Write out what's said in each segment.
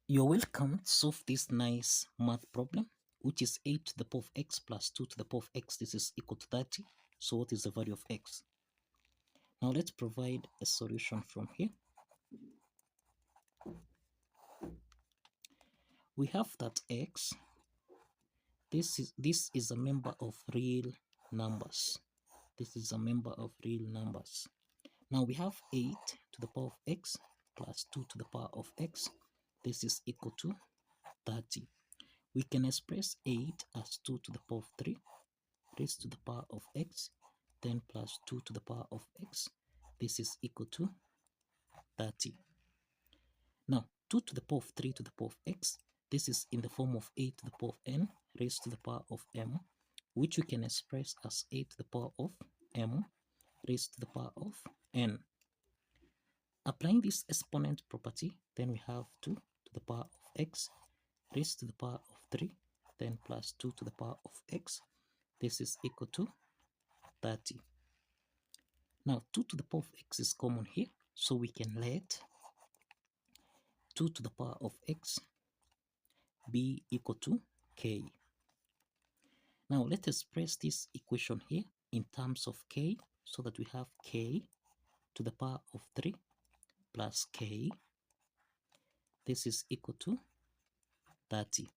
You're welcome to solve this nice math problem, which is 8 to the power of x plus 2 to the power of x. This is equal to 30. So what is the value of x? Now let's provide a solution from here. We have that x, this is a member of real numbers. This is a member of real numbers. Now we have 8 to the power of x plus 2 to the power of x. This is equal to 30. We can express 8 as 2 to the power of 3 raised to the power of x, then plus 2 to the power of x. This is equal to 30. Now, 2 to the power of 3 to the power of x, this is in the form of 8 to the power of n raised to the power of m, which we can express as 8 to the power of m raised to the power of n. Applying this exponent property, then we have 2 to the power of x raised to the power of 3, then plus 2 to the power of x. This is equal to 30. Now 2 to the power of x is common here, so we can let 2 to the power of x be equal to k. Now let's express this equation here in terms of k, so that we have k to the power of 3 plus k. This is equal to 30.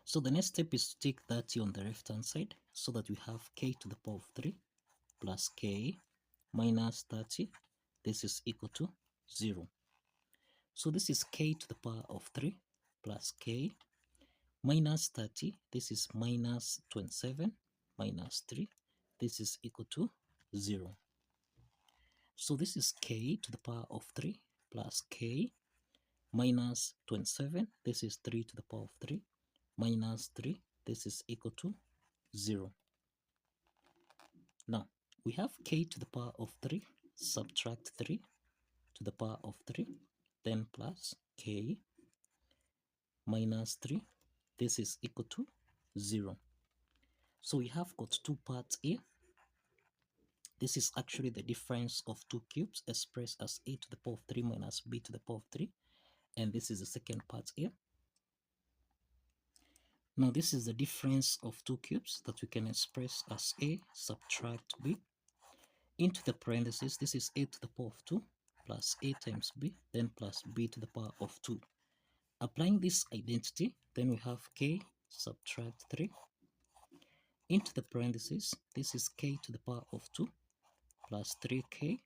So the next step is to take 30 on the left hand side, so that we have k to the power of 3 plus k minus 30. This is equal to 0. So this is k to the power of 3 plus k minus 30. This is minus 27 minus 3. This is equal to 0. So this is k to the power of 3 plus k minus 27. This is 3 to the power of 3 minus 3. This is equal to 0. Now we have k to the power of 3, subtract 3 to the power of 3, then plus k minus 3. This is equal to 0. So we have got two parts here. This is actually the difference of two cubes expressed as a to the power of 3 minus b to the power of 3. And this is the second part here. Now this is the difference of two cubes that we can express as a subtract b. Into the parentheses, this is a to the power of 2 plus a times b, then plus b to the power of 2. Applying this identity, then we have k subtract 3. Into the parentheses, this is k to the power of 2 plus 3k,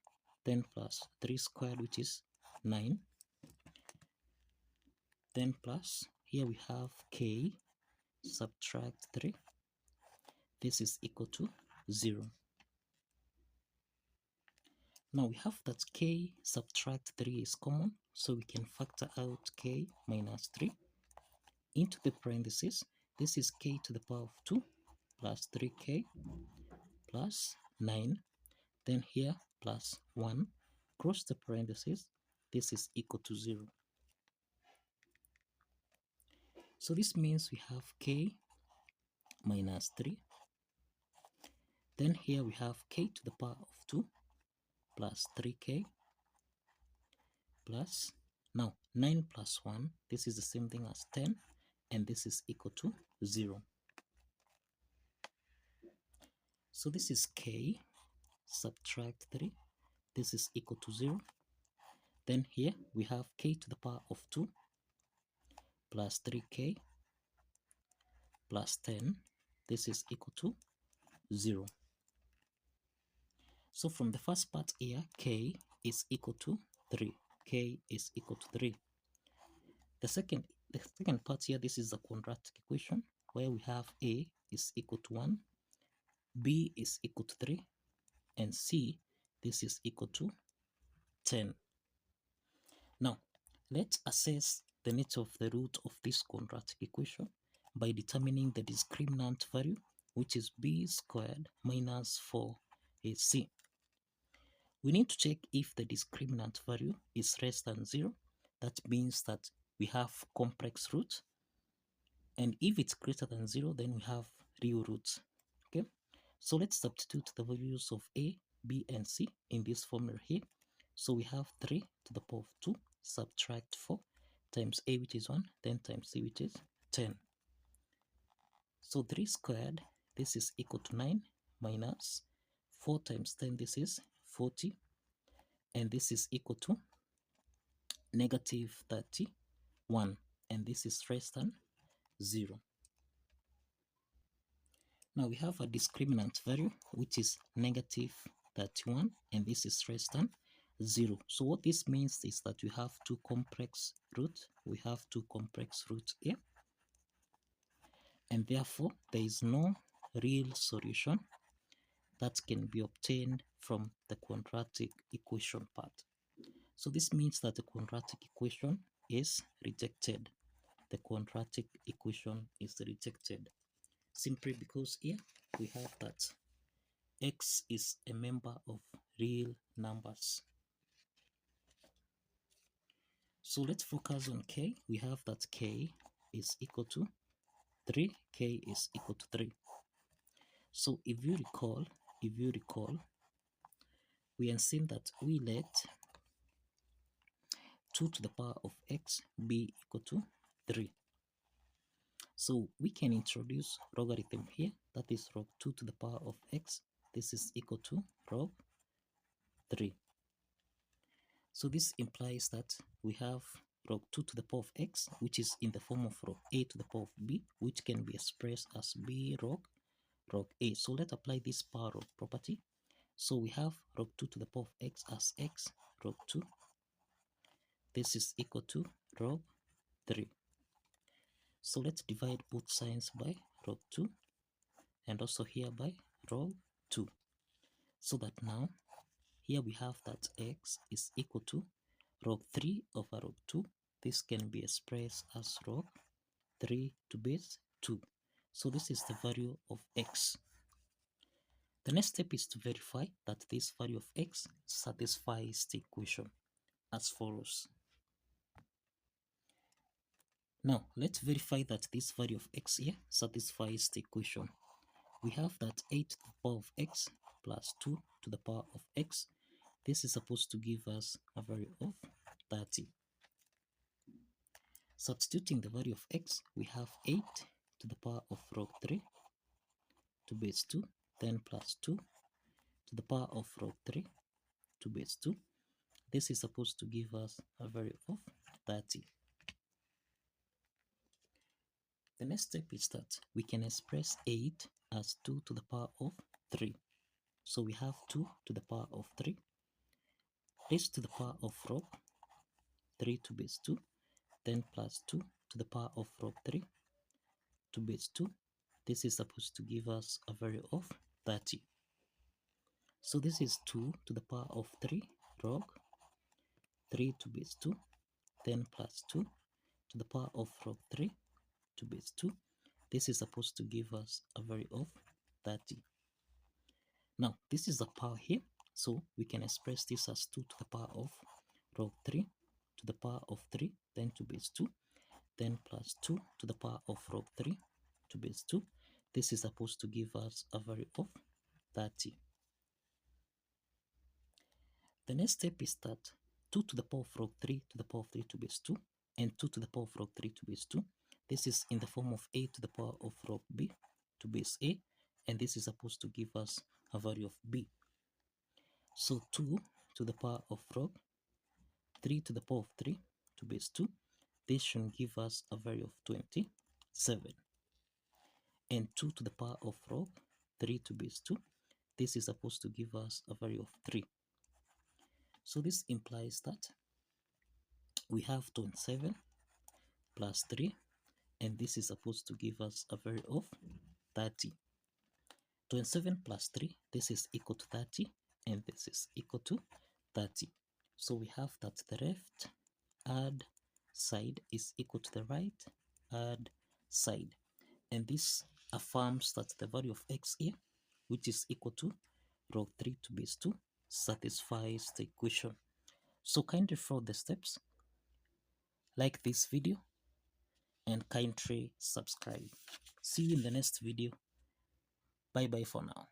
then plus 3 squared, which is 9. Then plus, here we have k subtract 3. This is equal to 0. Now we have that k subtract 3 is common, so we can factor out k minus 3. Into the parentheses, this is k to the power of 2 plus 3k plus 9. Then here plus 1. Cross the parentheses, this is equal to 0. So this means we have k minus 3. Then here we have k to the power of 2 plus 3k plus, now 9 plus 1, this is the same thing as 10, and this is equal to 0. So this is k subtract 3. This is equal to 0. Then here we have k to the power of 2 plus 3k plus 10. This is equal to 0. So from the first part here, k is equal to 3. K is equal to 3. The second part here, this is a quadratic equation where we have a is equal to 1, b is equal to 3, and c, this is equal to 10. Now, let's assess the nature of the root of this quadratic equation by determining the discriminant value, which is b squared minus 4ac. We need to check if the discriminant value is less than 0. That means that we have complex roots. And if it's greater than 0, then we have real roots. Okay, so let's substitute the values of a, b, and c in this formula here. So we have 3 to the power of 2, subtract 4 times a, which is 1, then times c, which is 10. So 3 squared, this is equal to 9, minus 4 times 10, this is 40, and this is equal to negative 31, and this is less than 0. Now we have a discriminant value, which is negative 31, and this is less than 0. So what this means is that we have two complex roots. We have two complex roots here, and therefore there is no real solution that can be obtained from the quadratic equation part. So this means that the quadratic equation is rejected. The quadratic equation is rejected simply because here we have that x is a member of real numbers. So let's focus on k. We have that k is equal to 3. K is equal to 3. So if you recall, we have seen that we let 2 to the power of x be equal to 3. So we can introduce logarithm here, that is log 2 to the power of x. This is equal to log 3. So this implies that we have log 2 to the power of x, which is in the form of log a to the power of b, which can be expressed as b log a. So let's apply this power of property. So we have log 2 to the power of x as x log 2. This is equal to log 3. So let's divide both sides by log 2 and also here by log 2. So that now here we have that x is equal to log 3 over log 2. This can be expressed as log 3 to base 2. So this is the value of x. The next step is to verify that this value of x satisfies the equation as follows. Now, let's verify that this value of x here satisfies the equation. We have that 8 to the power of x plus 2 to the power of x. This is supposed to give us a value of 30. Substituting the value of x, we have 8 to the power of log 3 to base 2, then plus 2 to the power of log 3 to base 2. This is supposed to give us a value of 30. The next step is that we can express 8 as 2 to the power of 3. So we have 2 to the power of 3 raised to the power of log 3 to base 2, then plus 2 to the power of log 3 to base 2. This is supposed to give us a value of 30. So this is 2 to the power of 3 log 3 to base 2, then plus 2 to the power of log 3 to base 2. This is supposed to give us a value of 30. Now, this is the power here, so we can express this as 2 to the power of log 3 to the power of 3, then to base 2, then plus 2 to the power of log 3 to base 2. This is supposed to give us a value of 30. The next step is that 2 to the power of log 3 to the power of 3 to base 2 and 2 to the power of log 3 to base 2. This is in the form of a to the power of log b to base a, and this is supposed to give us a value of b. So 2 to the power of log 3 to the power of 3 to base 2. This should give us a value of 27. And 2 to the power of log 3 to base 2. This is supposed to give us a value of 3. So this implies that we have 27 plus 3, and this is supposed to give us a value of 30. 27 plus 3, this is equal to 30, and this is equal to 30. So we have that the left hand side is equal to the right hand side. And this affirms that the value of x here, which is equal to log 3 to base 2, satisfies the equation. So kindly follow the steps, like this video, and kindly subscribe. See you in the next video. Bye bye for now.